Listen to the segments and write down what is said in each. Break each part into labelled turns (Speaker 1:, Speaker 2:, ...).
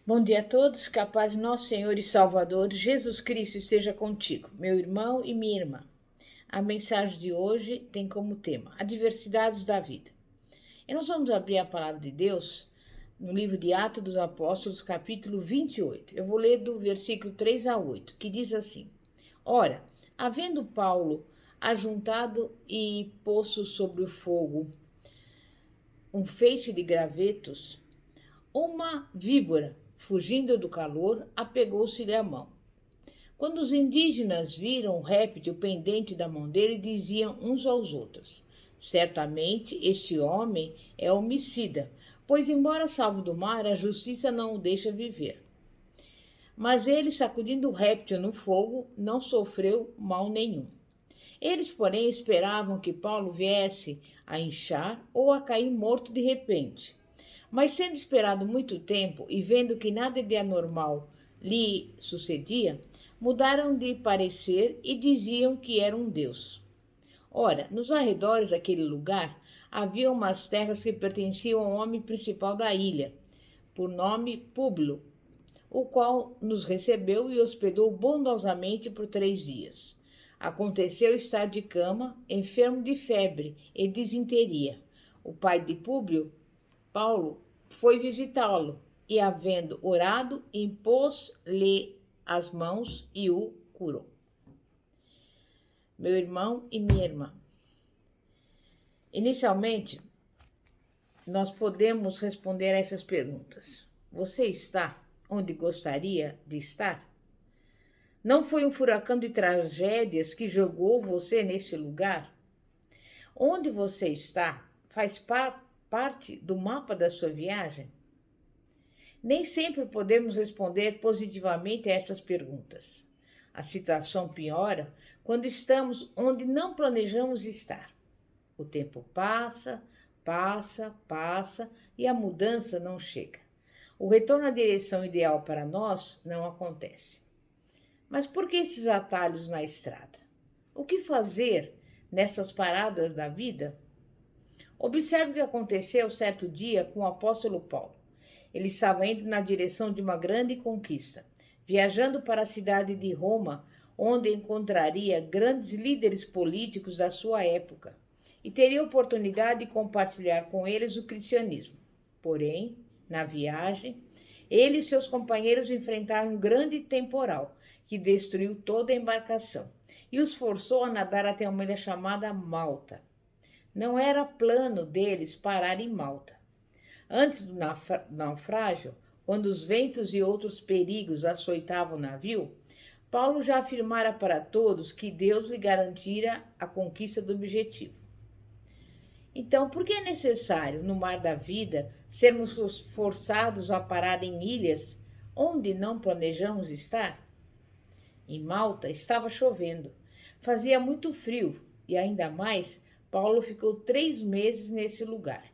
Speaker 1: Bom dia a todos, que a paz de nosso Senhor e Salvador Jesus Cristo esteja contigo, meu irmão e minha irmã. A mensagem de hoje tem como tema adversidades da vida. E nós vamos abrir a palavra de Deus no livro de Atos dos Apóstolos, capítulo 28. Eu vou ler do versículo 3 a 8, que diz assim: Ora, havendo Paulo ajuntado e posto sobre o fogo um feixe de gravetos, uma víbora, fugindo do calor, apegou-se-lhe à mão. Quando os indígenas viram o réptil pendente da mão dele, diziam uns aos outros: Certamente este homem é homicida, pois, embora salvo do mar, a justiça não o deixa viver. Mas ele, sacudindo o réptil no fogo, não sofreu mal nenhum. Eles, porém, esperavam que Paulo viesse a inchar ou a cair morto de repente. Mas, sendo esperado muito tempo e vendo que nada de anormal lhe sucedia, mudaram de parecer e diziam que era um deus. Ora, nos arredores daquele lugar havia umas terras que pertenciam ao homem principal da ilha, por nome Públio, o qual nos recebeu e hospedou bondosamente por 3 dias. Aconteceu estar de cama, enfermo de febre e disenteria. O pai de Públio, Paulo, foi visitá-lo e, havendo orado, impôs-lhe as mãos e o curou. Meu irmão e minha irmã, inicialmente, nós podemos responder a essas perguntas. Você está onde gostaria de estar? Não foi um furacão de tragédias que jogou você nesse lugar? Onde você está faz parte do mapa da sua viagem? Nem sempre podemos responder positivamente a essas perguntas. A situação piora quando estamos onde não planejamos estar. O tempo passa e a mudança não chega. O retorno à direção ideal para nós não acontece. Mas por que esses atalhos na estrada? O que fazer nessas paradas da vida? Observe o que aconteceu certo dia com o apóstolo Paulo. Ele estava indo na direção de uma grande conquista, viajando para a cidade de Roma, onde encontraria grandes líderes políticos da sua época e teria oportunidade de compartilhar com eles o cristianismo. Porém, na viagem, ele e seus companheiros enfrentaram um grande temporal que destruiu toda a embarcação e os forçou a nadar até uma ilha chamada Malta. Não era plano deles parar em Malta. Antes do naufrágio, quando os ventos e outros perigos açoitavam o navio, Paulo já afirmara para todos que Deus lhe garantira a conquista do objetivo. Então, por que é necessário, no mar da vida, sermos forçados a parar em ilhas onde não planejamos estar? Em Malta estava chovendo, fazia muito frio e, ainda mais, Paulo ficou 3 meses nesse lugar.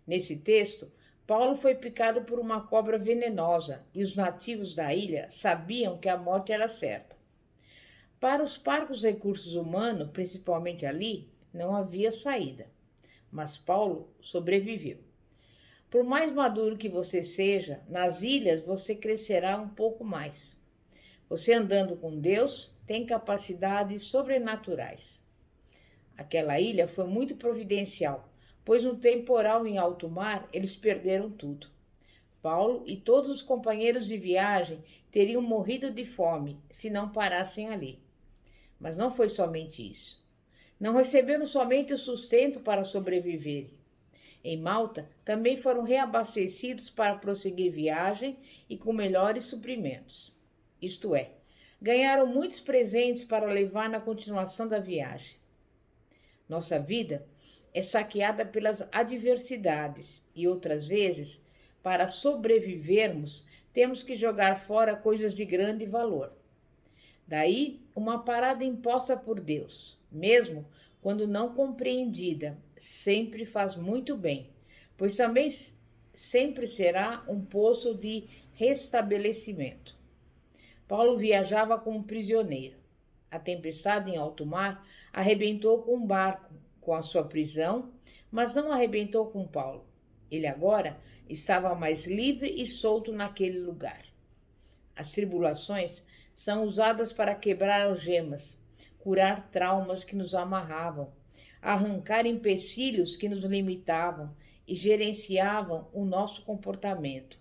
Speaker 1: Nesse texto, Paulo foi picado por uma cobra venenosa e os nativos da ilha sabiam que a morte era certa. Para os parcos recursos humanos, principalmente ali, não havia saída. Mas Paulo sobreviveu. Por mais maduro que você seja, nas ilhas você crescerá um pouco mais. Você andando com Deus tem capacidades sobrenaturais. Aquela ilha foi muito providencial, pois no temporal em alto mar eles perderam tudo. Paulo e todos os companheiros de viagem teriam morrido de fome se não parassem ali. Mas não foi somente isso. Não receberam somente o sustento para sobreviverem. Em Malta, também foram reabastecidos para prosseguir viagem e com melhores suprimentos. Isto é, ganharam muitos presentes para levar na continuação da viagem. Nossa vida é saqueada pelas adversidades e outras vezes, para sobrevivermos, temos que jogar fora coisas de grande valor. Daí, uma parada imposta por Deus, mesmo quando não compreendida, sempre faz muito bem, pois também sempre será um poço de restabelecimento. Paulo viajava como prisioneiro. A tempestade em alto mar arrebentou com o barco, com a sua prisão, mas não arrebentou com Paulo. Ele agora estava mais livre e solto naquele lugar. As tribulações são usadas para quebrar algemas, curar traumas que nos amarravam, arrancar empecilhos que nos limitavam e gerenciavam o nosso comportamento,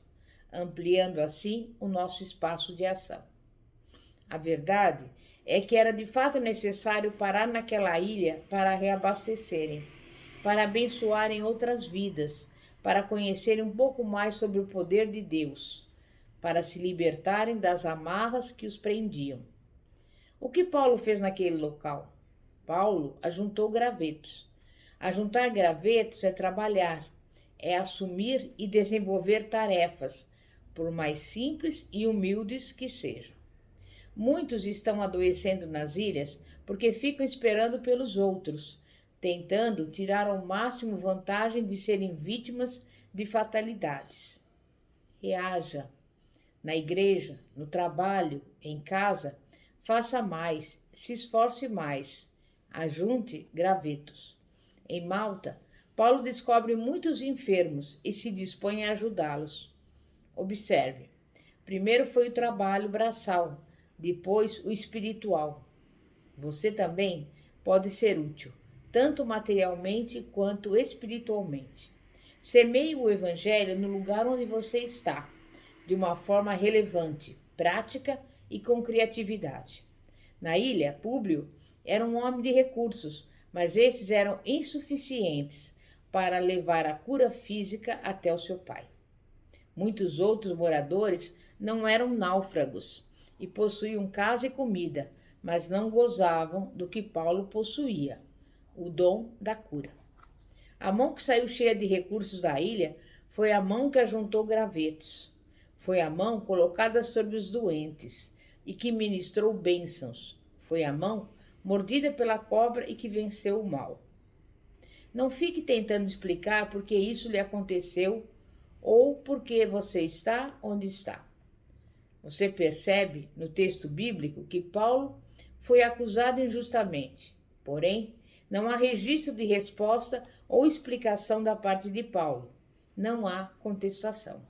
Speaker 1: ampliando assim o nosso espaço de ação. A verdade é que era de fato necessário parar naquela ilha para reabastecerem, para abençoarem outras vidas, para conhecerem um pouco mais sobre o poder de Deus, para se libertarem das amarras que os prendiam. O que Paulo fez naquele local? Paulo ajuntou gravetos. Ajuntar gravetos é trabalhar, é assumir e desenvolver tarefas, por mais simples e humildes que sejam. Muitos estão adoecendo nas ilhas porque ficam esperando pelos outros, tentando tirar ao máximo vantagem de serem vítimas de fatalidades. Reaja. Na igreja, no trabalho, em casa, faça mais, se esforce mais, ajunte gravetos. Em Malta, Paulo descobre muitos enfermos e se dispõe a ajudá-los. Observe, primeiro foi o trabalho braçal, depois o espiritual. Você também pode ser útil, tanto materialmente quanto espiritualmente. Semeie o evangelho no lugar onde você está, de uma forma relevante, prática e com criatividade. Na ilha, Públio era um homem de recursos, mas esses eram insuficientes para levar a cura física até o seu pai. Muitos outros moradores não eram náufragos e possuíam casa e comida, mas não gozavam do que Paulo possuía, o dom da cura. A mão que saiu cheia de recursos da ilha foi a mão que ajuntou gravetos. Foi a mão colocada sobre os doentes e que ministrou bênçãos. Foi a mão mordida pela cobra e que venceu o mal. Não fique tentando explicar por que isso lhe aconteceu ou por que você está onde está. Você percebe no texto bíblico que Paulo foi acusado injustamente. Porém, não há registro de resposta ou explicação da parte de Paulo. Não há contestação.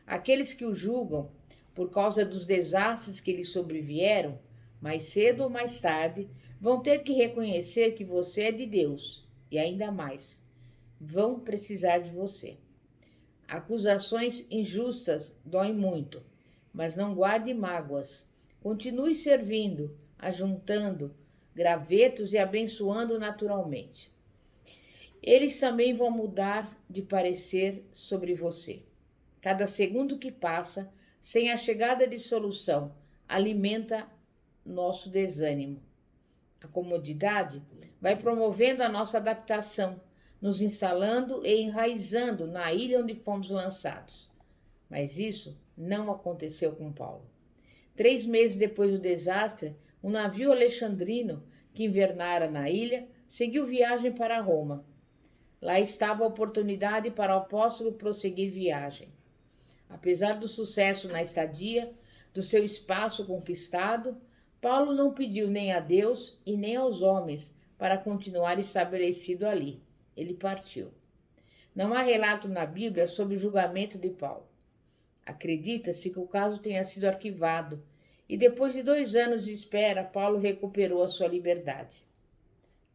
Speaker 1: Aqueles que o julgam por causa dos desastres que lhe sobrevieram, mais cedo ou mais tarde, vão ter que reconhecer que você é de Deus e ainda mais, vão precisar de você. Acusações injustas doem muito, mas não guarde mágoas. Continue servindo, ajuntando gravetos e abençoando naturalmente. Eles também vão mudar de parecer sobre você. Cada segundo que passa, sem a chegada de solução, alimenta nosso desânimo. A comodidade vai promovendo a nossa adaptação, nos instalando e enraizando na ilha onde fomos lançados. Mas isso não aconteceu com Paulo. 3 meses depois do desastre, um navio alexandrino que invernara na ilha seguiu viagem para Roma. Lá estava a oportunidade para o apóstolo prosseguir viagem. Apesar do sucesso na estadia, do seu espaço conquistado, Paulo não pediu nem a Deus e nem aos homens para continuar estabelecido ali. Ele partiu. Não há relato na Bíblia sobre o julgamento de Paulo. Acredita-se que o caso tenha sido arquivado e depois de 2 anos de espera, Paulo recuperou a sua liberdade.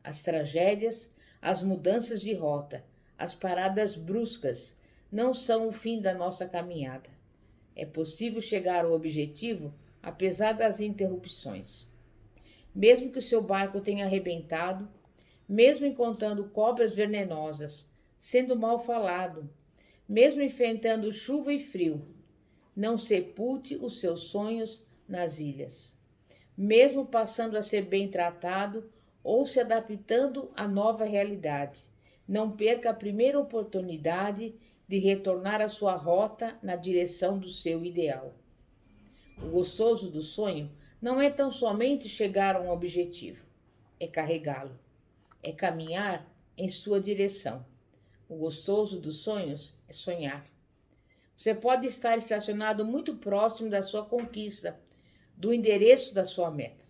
Speaker 1: As tragédias, as mudanças de rota, as paradas bruscas não são o fim da nossa caminhada. É possível chegar ao objetivo apesar das interrupções. Mesmo que o seu barco tenha arrebentado, mesmo encontrando cobras venenosas, sendo mal falado, mesmo enfrentando chuva e frio, não sepulte os seus sonhos nas ilhas. Mesmo passando a ser bem tratado ou se adaptando à nova realidade, não perca a primeira oportunidade de retornar à sua rota na direção do seu ideal. O gostoso do sonho não é tão somente chegar a um objetivo, é carregá-lo, é caminhar em sua direção. O gostoso dos sonhos é sonhar. Você pode estar estacionado muito próximo da sua conquista, do endereço da sua meta.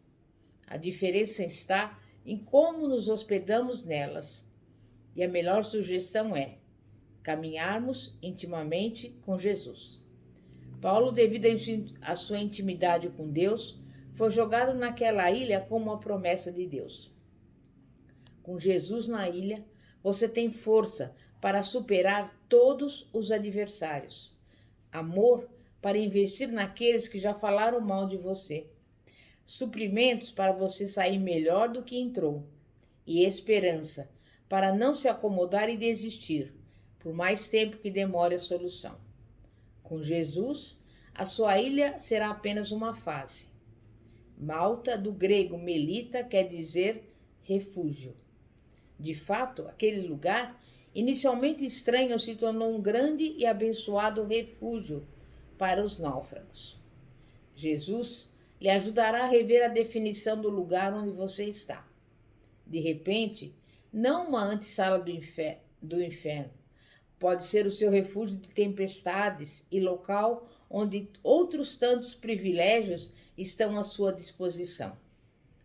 Speaker 1: A diferença está em como nos hospedamos nelas. E a melhor sugestão é: caminharmos intimamente com Jesus. Paulo, devido à sua intimidade com Deus, foi jogado naquela ilha com uma promessa de Deus. Com Jesus na ilha, você tem força para superar todos os adversários, amor para investir naqueles que já falaram mal de você, suprimentos para você sair melhor do que entrou, e esperança para não se acomodar e desistir, por mais tempo que demore a solução. Com Jesus, a sua ilha será apenas uma fase. Malta, do grego melita, quer dizer refúgio. De fato, aquele lugar, inicialmente estranho, se tornou um grande e abençoado refúgio para os náufragos. Jesus lhe ajudará a rever a definição do lugar onde você está. De repente, não uma antessala do inferno, pode ser o seu refúgio de tempestades e local onde outros tantos privilégios estão à sua disposição.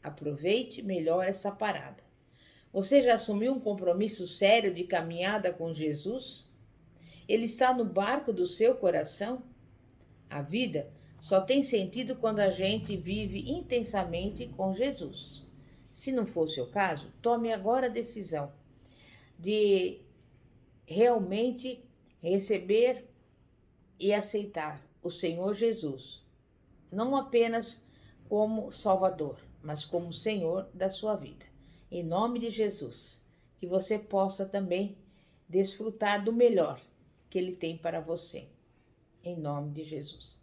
Speaker 1: Aproveite melhor essa parada. Você já assumiu um compromisso sério de caminhada com Jesus? Ele está no barco do seu coração? A vida só tem sentido quando a gente vive intensamente com Jesus. Se não for o seu caso, tome agora a decisão de realmente receber e aceitar o Senhor Jesus, não apenas como Salvador, mas como Senhor da sua vida. Em nome de Jesus, que você possa também desfrutar do melhor que Ele tem para você. Em nome de Jesus.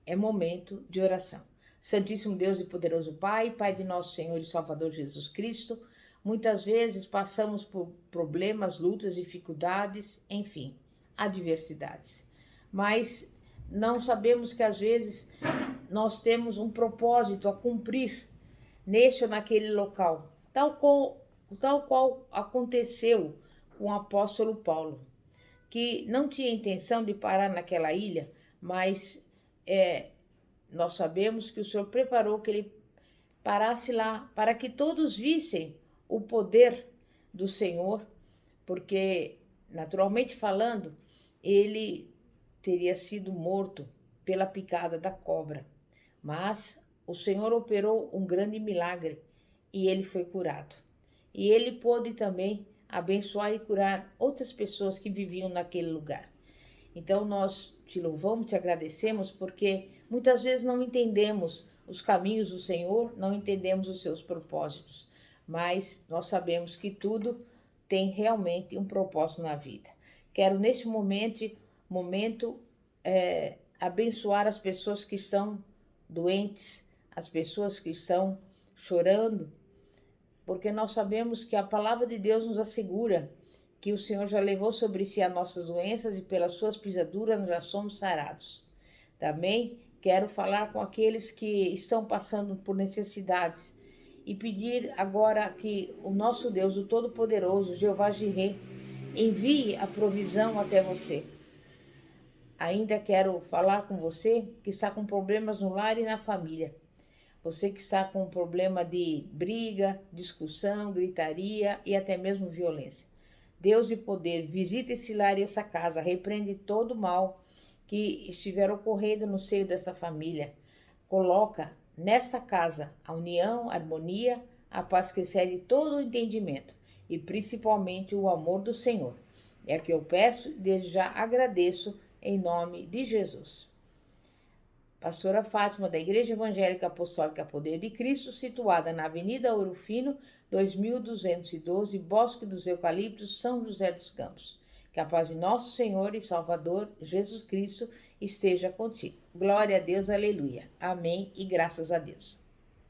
Speaker 1: É momento de oração. Santíssimo Deus e poderoso Pai, Pai de nosso Senhor e Salvador Jesus Cristo, muitas vezes passamos por problemas, lutas, dificuldades, enfim, adversidades. Mas não sabemos que às vezes nós temos um propósito a cumprir neste ou naquele local, tal qual aconteceu com o apóstolo Paulo, que não tinha intenção de parar naquela ilha, mas nós sabemos que o Senhor preparou que ele parasse lá para que todos vissem o poder do Senhor, porque, naturalmente falando, ele teria sido morto pela picada da cobra. Mas o Senhor operou um grande milagre e ele foi curado. E ele pôde também abençoar e curar outras pessoas que viviam naquele lugar. Então nós te louvamos, te agradecemos, porque muitas vezes não entendemos os caminhos do Senhor, não entendemos os seus propósitos, mas nós sabemos que tudo tem realmente um propósito na vida. Quero nesse momento abençoar as pessoas que estão doentes, as pessoas que estão chorando, porque nós sabemos que a palavra de Deus nos assegura que o Senhor já levou sobre si as nossas doenças e pelas suas pisaduras nós já somos sarados. Também quero falar com aqueles que estão passando por necessidades e pedir agora que o nosso Deus, o Todo-Poderoso, Jeová Jireh, envie a provisão até você. Ainda quero falar com você que está com problemas no lar e na família. Você que está com problema de briga, discussão, gritaria e até mesmo violência. Deus de poder, visita esse lar e essa casa, repreende todo o mal que estiver ocorrendo no seio dessa família. Coloca nesta casa a união, a harmonia, a paz que excede todo o entendimento e principalmente o amor do Senhor. É o que eu peço e desde já agradeço em nome de Jesus. Pastora Fátima, da Igreja Evangélica Apostólica Poder de Cristo, situada na Avenida Ouro Fino, 2212, Bosque dos Eucaliptos, São José dos Campos. Que a paz de nosso Senhor e Salvador, Jesus Cristo, esteja contigo. Glória a Deus, aleluia. Amém e graças a Deus.